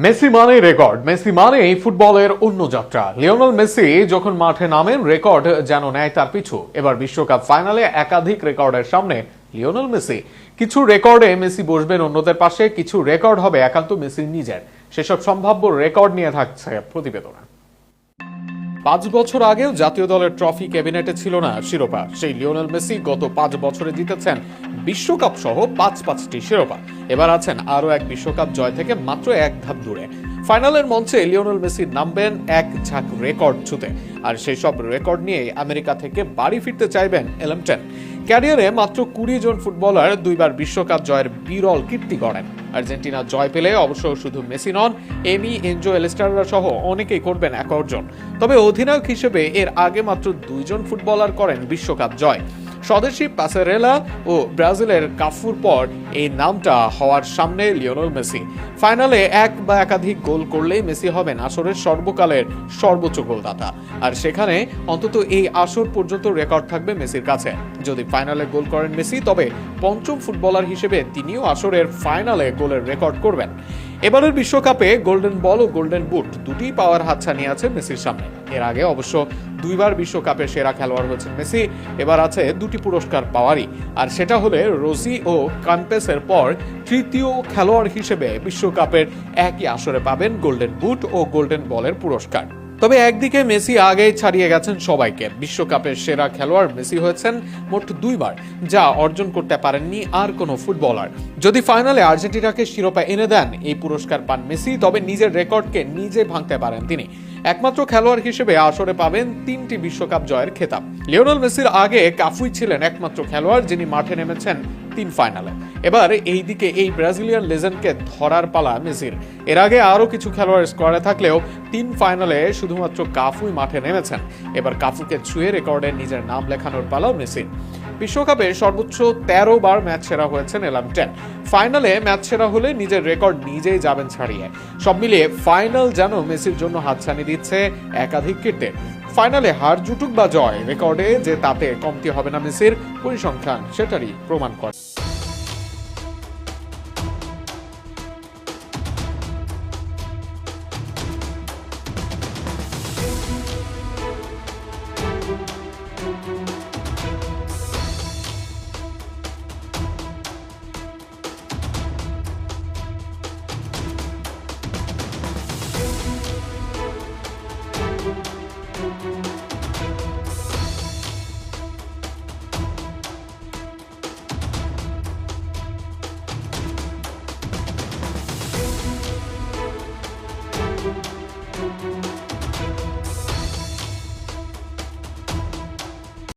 Messi মানে record, Messi মানে ফুটবলের অন্য যাত্রা। লিওনেল মেসি যখন মাঠে নামেন রেকর্ড যেন নেয় তার পিছু। এবার বিশ্বকাপ ফাইনালে একাধিক রেকর্ডের সামনে লিওনেল মেসি। কিছু রেকর্ডে মেসি বসবেন অন্যদের পাশে, কিছু রেকর্ড হবে একান্ত মেসির নিজের। সেসব সম্ভাব্য রেকর্ড নিয়ে থাকছে প্রতিবেদনে। 5 বছর আগেও জাতীয় দলের ট্রফি ক্যাবিনেটে ছিল না শিরোপা। সেই লিওনেল মেসি গত 5 বছরে জিতেছেন বিশ্বকাপ সহ 5টি শিরোপা। এবার আছেন আরো এক বিশ্বকাপ জয় থেকে মাত্র এক ধাপ দূরে। ফাইনালের মঞ্চে লিওনেল মেসি নামবেন এক ঝাঁক রেকর্ড ছুঁতে, আর সেই সব রেকর্ড নিয়ে আমেরিকা থেকে বাড়ি ফিরতে চাইবেন এলএম10। ক্যারিয়ারে মাত্র 20 জন ফুটবলার দুইবার বিশ্বকাপ জয়ের বিরল কীর্তি গড়েন। আর্জেন্টিনা জয় পেলে অবশ্য শুধু মেসি নন, এমি, এনজো, এলিস্টাররা সহ অনেকেই করবেন এক অর্জন। তবে অধিনায়ক হিসেবে এর আগে মাত্র 2 জন ফুটবলার করেন বিশ্বকাপ জয়। স্বদেশী পাসেরেলা ও ব্রাজিলের কাফুর পর এই নামটা হওয়ার সামনে লিওনেল মেসি। ফাইনালে এক বা একাধিক গোল করলেই মেসি হবেন আসরের সর্বকালের সর্বোচ্চ গোলদাতা। আর সেখানে অন্তত এই আসর পর্যন্ত রেকর্ড থাকবে মেসির কাছে। যদি ফাইনালে গোল করেন মেসি, তবে পঞ্চম ফুটবলার হিসেবে তিনিও আসরের ফাইনালে গোলের রেকর্ড করবেন। এবারের বিশ্বকাপে গোল্ডেন বল ও গোল্ডেন বুট দুটিই পাওয়ার হাতছানি আছে মেসির সামনে। এর আগে অবশ্য 2বার বিশ্বকাপের সেরা খেলোয়াড় হয়েছেন মেসি। এবার আছে 2টি পুরস্কার পাওয়ারই, আর সেটা হলে রোসি ও কাম্পেসের পর তৃতীয় খেলোয়াড় হিসেবে বিশ্বকাপের একই আসরে পাবেন গোল্ডেন বুট ও গোল্ডেন বলের পুরস্কার। তবে একদিকে মেসি আগেই ছাড়িয়ে গেছেন সবাইকে। বিশ্বকাপের সেরা খেলোয়াড় মেসি হয়েছেন মোট 2বার, যা অর্জন করতে পারেননি আর কোনো ফুটবলার। যদি ফাইনালে আর্জেন্টিনাকে শিরোপা এনে দেন, এই পুরস্কার পান মেসি, তবে নিজের রেকর্ডকে নিজে ভাঙতে পারেন তিনি। একমাত্র খেলোয়াড় হিসেবে আসরে পাবেন 3টি বিশ্বকাপ জয়ের খেতাব। লিওনেল মেসির আগে কাফুই ছিলেন একমাত্র খেলোয়াড় যিনি মাঠে নেমেছেন 3 ফাইনালে। এবার এই দিকে এই ব্রাজিলিয়ান লেজেন্ডকে ধরার পালা মেসির। এর আগে আরো কিছু খেলোয়াড় স্কোয়াডে থাকলেও 3 ফাইনালে শুধুমাত্র কাফুই মাঠে নেমেছেন। এবার কাফুকে ছুঁয়ে রেকর্ডে নিজের নাম লেখানোর পালা মেসির। বিশ্বকাপে সর্বোচ্চ 13 বার ম্যাচ সেরা হয়েছেন এলএম10। ফাইনালে ম্যাচ সেরা হলে নিজের রেকর্ড নিজেই যাবেন ছাড়িয়ে। সব মিলিয়ে ফাইনাল যেন মেসির জন্য হাতছানি দিচ্ছে একাধিক কীর্তির। ফাইনালে হার জুটুক বা জয়, রেকর্ডে যে তাতে কমতি হবে না মেসির, পরিসংখ্যান সেটারই প্রমাণ করে।